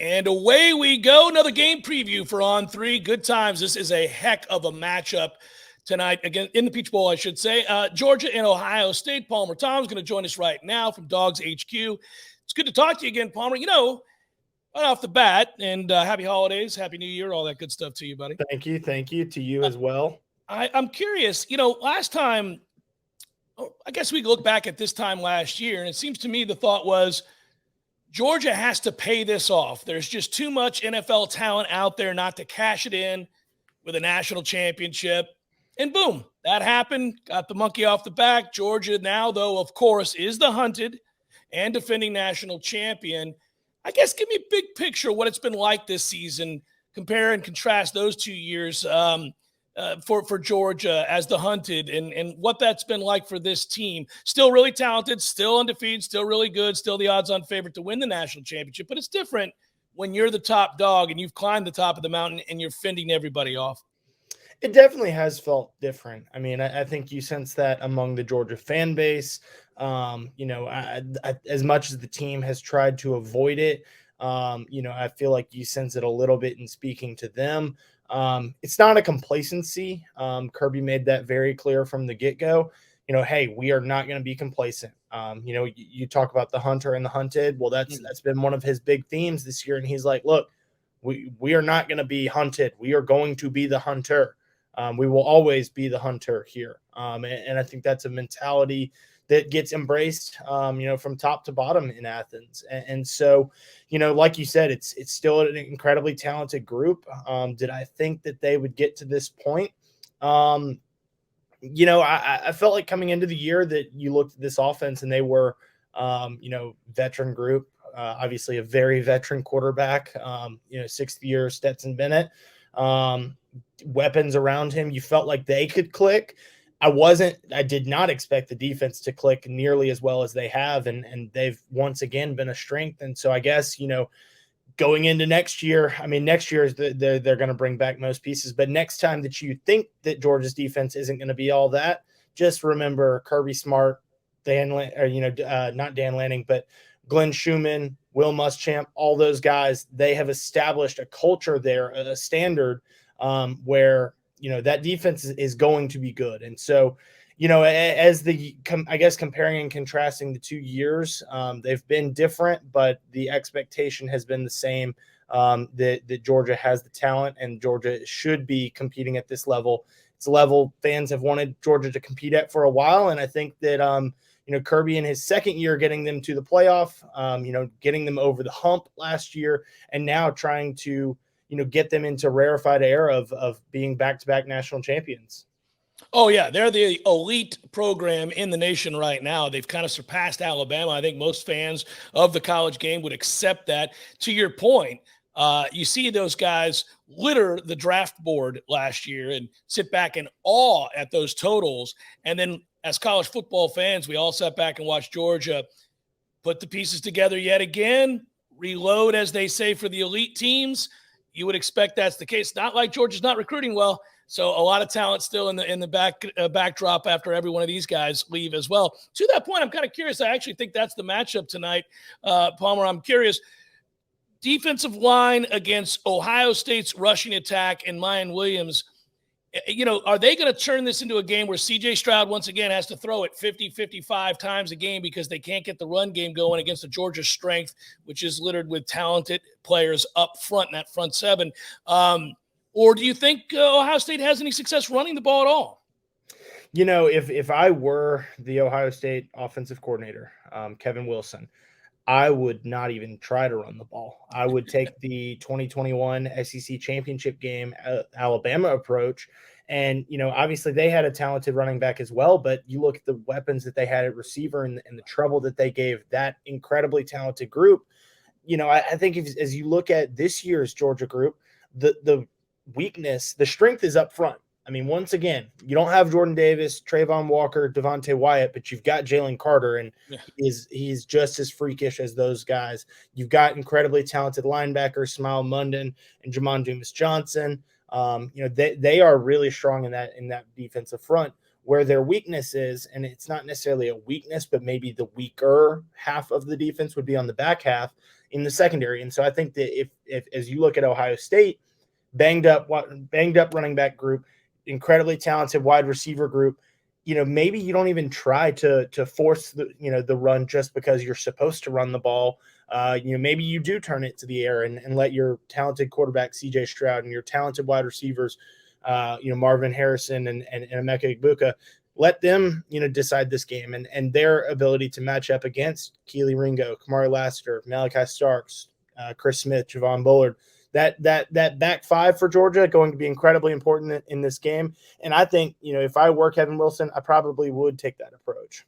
And away we go. Another game preview for On 3. Good times. This is a heck of a matchup tonight, again, in the Peach Bowl, I should say. Georgia and Ohio State. Palmer Thombs going to join us right now from DawgsHQ. It's good to talk to you again, Palmer. You know, right off the bat, and happy holidays, happy New Year, all that good stuff to you, buddy. Thank you. Thank you to you as well. I'm curious, you know, last time, I guess we look back at this time last year, and it seems to me the thought was Georgia has to pay this off. There's just too much NFL talent out there not to cash it in with a national championship. And boom, that happened. Got the monkey off the back. Georgia now, though, of course, is the hunted and defending national champion. I guess give me a big picture of what it's been like this season. Compare and contrast those 2 years for Georgia as the hunted and what that's been like for this team. Still really talented, still undefeated, still really good, still the odds-on favorite to win the national championship. But it's different when you're the top dog and you've climbed the top of the mountain and you're fending everybody off. It definitely has felt different. I mean, I think you sense that among the Georgia fan base. As much as the team has tried to avoid it, I feel like you sense it a little bit in speaking to them. It's not a complacency. Kirby made that very clear from the get-go. Hey, we are not going to be complacent. You talk about the hunter and the hunted. Well, that's been one of his big themes this year. And he's like, look, we are not going to be hunted. We are going to be the hunter. We will always be the hunter here. And I think that's a mentality that gets embraced, from top to bottom in Athens. And so, like you said, it's still an incredibly talented group. Did I think that they would get to this point? I felt like coming into the year that you looked at this offense and they were, veteran group, obviously a very veteran quarterback, 6th year Stetson Bennett, weapons around him. You felt like they could click. I did not expect the defense to click nearly as well as they have. And they've once again been a strength. And so I guess, going into next year, next year is they're going to bring back most pieces, but next time that you think that Georgia's defense isn't going to be all that, just remember Kirby Smart, not Dan Lanning, but Glenn Schumann, Will Muschamp, all those guys, they have established a culture there, a standard where, that defense is going to be good. And so, as comparing and contrasting the 2 years, they've been different, but the expectation has been the same, that Georgia has the talent and Georgia should be competing at this level. It's a level fans have wanted Georgia to compete at for a while. And I think that, Kirby in his second year getting them to the playoff, getting them over the hump last year, and now trying to, get them into rarefied air of being back-to-back national champions. Oh, yeah. They're the elite program in the nation right now. They've kind of surpassed Alabama. I think most fans of the college game would accept that. To your point, you see those guys litter the draft board last year and sit back in awe at those totals. And then as college football fans, we all sat back and watched Georgia put the pieces together yet again, reload, as they say, for the elite teams. You would expect that's the case. Not like Georgia's not recruiting well. So a lot of talent still in the backdrop after every one of these guys leave as well. To that point, I'm kind of curious. I actually think that's the matchup tonight, Palmer. I'm curious. Defensive line against Ohio State's rushing attack and Mayan Williams. Are they going to turn this into a game where C.J. Stroud once again has to throw it 50, 55 times a game because they can't get the run game going against the Georgia strength, which is littered with talented players up front in that front seven? Or do you think Ohio State has any success running the ball at all? If I were the Ohio State offensive coordinator, Kevin Wilson, I would not even try to run the ball. I would take the 2021 SEC championship game Alabama approach. And, obviously they had a talented running back as well, but you look at the weapons that they had at receiver and the trouble that they gave that incredibly talented group. I think as you look at this year's Georgia group, the weakness, the strength is up front. Once again, you don't have Jordan Davis, Trayvon Walker, Devontae Wyatt, but you've got Jalen Carter, and he's just as freakish as those guys. You've got incredibly talented linebackers, Smile Munden and Jamon Dumas Johnson. They are really strong in that defensive front. where their weakness is, and it's not necessarily a weakness, but maybe the weaker half of the defense would be on the back half in the secondary. And so I think that if as you look at Ohio State, banged up running back group, incredibly talented wide receiver group, maybe you don't even try to force the run just because you're supposed to run the ball. Maybe you do turn it to the air and let your talented quarterback CJ Stroud and your talented wide receivers, Marvin Harrison and Emeka Egbuka, let them decide this game, and their ability to match up against Keely Ringo, Kamari Lassiter, Malachi Starks, Chris Smith, Javon Bullard. That back five for Georgia going to be incredibly important in this game. And I think, if I were Kevin Wilson, I probably would take that approach.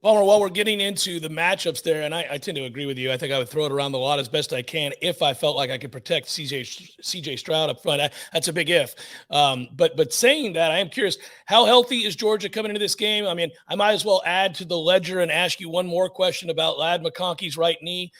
Palmer, while we're getting into the matchups there, and I tend to agree with you, I think I would throw it around the lot as best I can if I felt like I could protect CJ Stroud up front. That's a big if. But saying that, I am curious, how healthy is Georgia coming into this game? I mean, I might as well add to the ledger and ask you one more question about Ladd McConkey's right knee.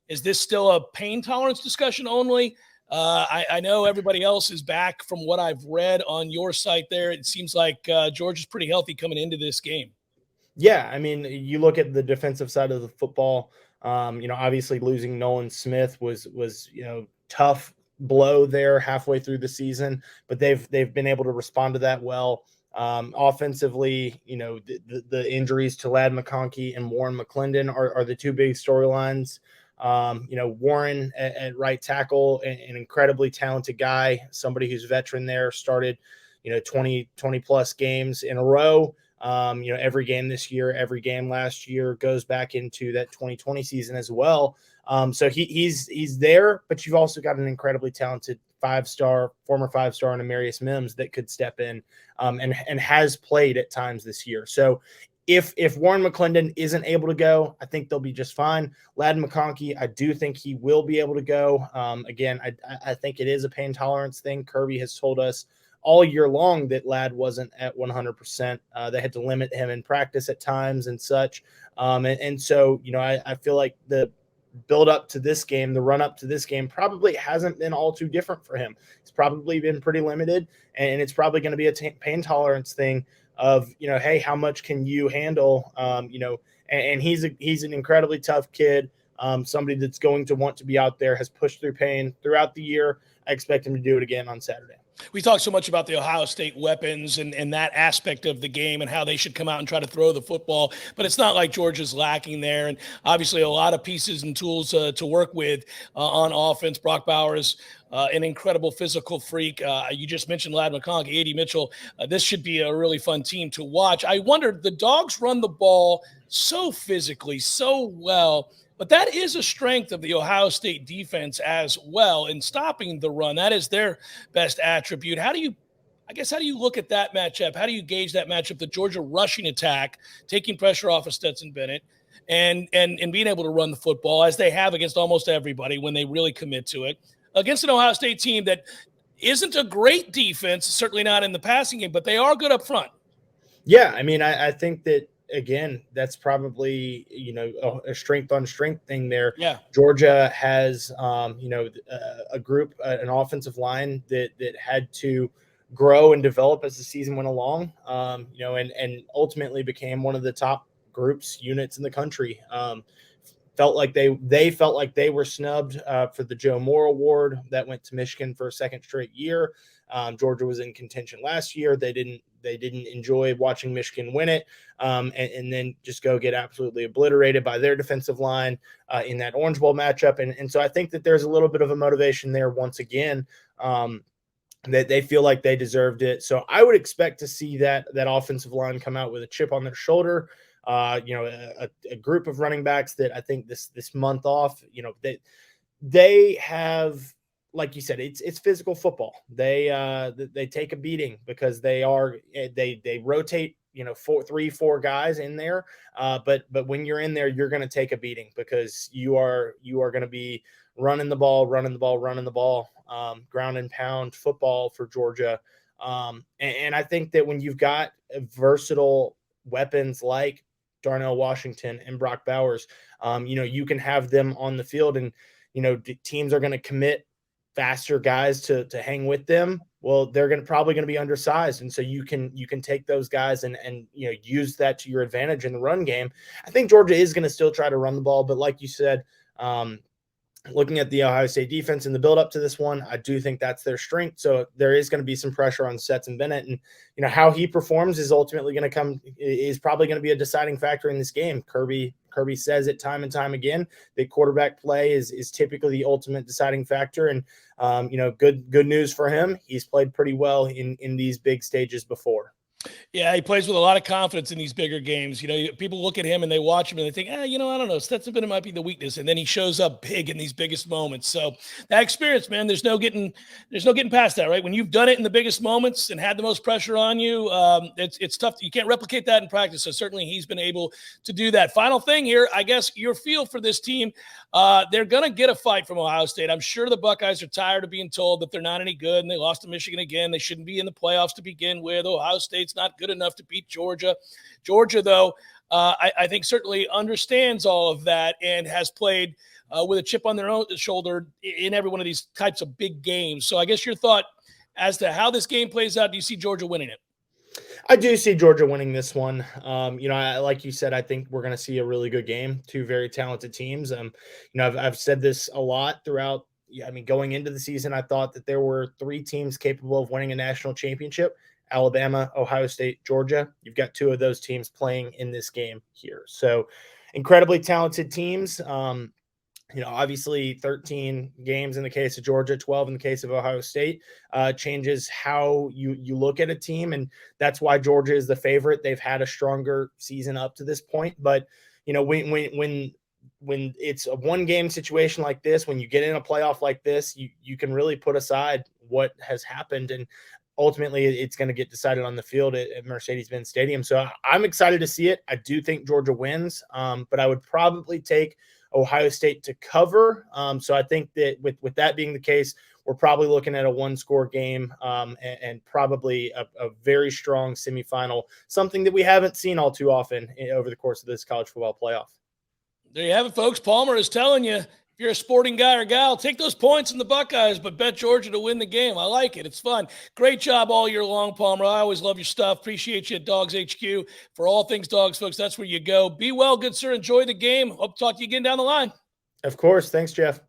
Is this still a pain tolerance discussion only? I know everybody else is back from what I've read on your site there. It seems like Georgia's pretty healthy coming into this game. Yeah, I mean, you look at the defensive side of the football, obviously losing Nolan Smith was tough blow there halfway through the season, but they've been able to respond to that well. Offensively, the injuries to Ladd McConkey and Warren McClendon are the two big storylines. Warren at right tackle, an incredibly talented guy, somebody who's veteran there, started, 20 plus games in a row. Every game this year, every game last year, goes back into that 2020 season as well. So he's there, but you've also got an incredibly talented former five-star and Amarius Mims that could step in and has played at times this year. So if Warren McClendon isn't able to go, I think they'll be just fine. Ladd McConkey, I do think he will be able to go. Again, I think it is a pain tolerance thing. Kirby has told us all year long that Ladd wasn't at 100%. They had to limit him in practice at times and such. And so, I feel like the build up to this game, the run up to this game probably hasn't been all too different for him. It's probably been pretty limited, and it's probably going to be a pain tolerance thing of, hey, how much can you handle? And he's an incredibly tough kid, somebody that's going to want to be out there, has pushed through pain throughout the year. I expect him to do it again on Saturday. We talk so much about the Ohio State weapons and that aspect of the game and how they should come out and try to throw the football, but it's not like Georgia's lacking there. And obviously a lot of pieces and tools to work with on offense. Brock Bowers, an incredible physical freak. You just mentioned Ladd McConkey, A.D. Mitchell. This should be a really fun team to watch. I wondered, the Dogs run the ball so physically, so well. But that is a strength of the Ohio State defense as well in stopping the run. That is their best attribute. How do you look at that matchup? How do you gauge that matchup, the Georgia rushing attack, taking pressure off of Stetson Bennett and being able to run the football as they have against almost everybody when they really commit to it, against an Ohio State team that isn't a great defense, certainly not in the passing game, but they are good up front? Yeah, I mean, I think that, again, that's probably, a strength on strength thing there. Yeah. Georgia has, a group, an offensive line that had to grow and develop as the season went along, and ultimately became one of the top units in the country. Felt like they felt like they were snubbed for the Joe Moore Award that went to Michigan for a second straight year. Georgia was in contention last year. They didn't enjoy watching Michigan win it, and then just go get absolutely obliterated by their defensive line in that Orange Bowl matchup. And so I think that there's a little bit of a motivation there once again, that they feel like they deserved it. So I would expect to see that offensive line come out with a chip on their shoulder. A group of running backs that I think this month off, they have, like you said, it's physical football. They take a beating because they rotate, 4 guys in there. But when you're in there, you're going to take a beating because you are going to be running the ball, ground and pound football for Georgia. And I think that when you've got versatile weapons like Darnell Washington and Brock Bowers, you can have them on the field, and teams are going to commit faster guys to hang with them, well, they're probably going to be undersized, and so you can take those guys and use that to your advantage in the run game. I think Georgia is going to still try to run the ball, but like you said, looking at the Ohio State defense in the build up to this one, I do think that's their strength. So there is going to be some pressure on Stetson Bennett, and how he performs is ultimately going to is probably going to be a deciding factor in this game. Kirby says it time and time again that quarterback play is typically the ultimate deciding factor. And good news for him. He's played pretty well in these big stages before. Yeah, he plays with a lot of confidence in these bigger games. People look at him and they watch him and they think, I don't know, Stetson Bennett might be the weakness. And then he shows up big in these biggest moments. So that experience, man, there's no getting past that, right? When you've done it in the biggest moments and had the most pressure on you, it's tough. You can't replicate that in practice. So certainly he's been able to do that. Final thing here, I guess your feel for this team, they're going to get a fight from Ohio State. I'm sure the Buckeyes are tired of being told that they're not any good and they lost to Michigan again. They shouldn't be in the playoffs to begin with. Ohio State's not good enough to beat Georgia. Georgia, though, I think certainly understands all of that and has played with a chip on their own shoulder in every one of these types of big games. So I guess your thought as to how this game plays out, do you see Georgia winning it? I do see Georgia winning this one. Like you said, I think we're going to see a really good game. Two very talented teams. I've said this a lot throughout. Going into the season, I thought that there were three teams capable of winning a national championship: Alabama, Ohio State, Georgia. You've got two of those teams playing in this game here. So incredibly talented teams. Obviously 13 games in the case of Georgia, 12 in the case of Ohio State, changes how you look at a team. And that's why Georgia is the favorite. They've had a stronger season up to this point. But, when it's a one game situation like this, when you get in a playoff like this, you can really put aside what has happened. And ultimately it's going to get decided on the field at Mercedes-Benz Stadium. So I'm excited to see it. I do think Georgia wins, but I would probably take Ohio State to cover. So I think that with that being the case, we're probably looking at a one-score game and probably a very strong semifinal, something that we haven't seen all too often over the course of this college football playoff. There you have it, folks. Palmer is telling you, if you're a sporting guy or gal, take those points in the Buckeyes, but bet Georgia to win the game. I like it. It's fun. Great job all year long, Palmer. I always love your stuff. Appreciate you at DawgsHQ. For all things dogs, folks, that's where you go. Be well, good sir. Enjoy the game. Hope to talk to you again down the line. Of course. Thanks, Jeff.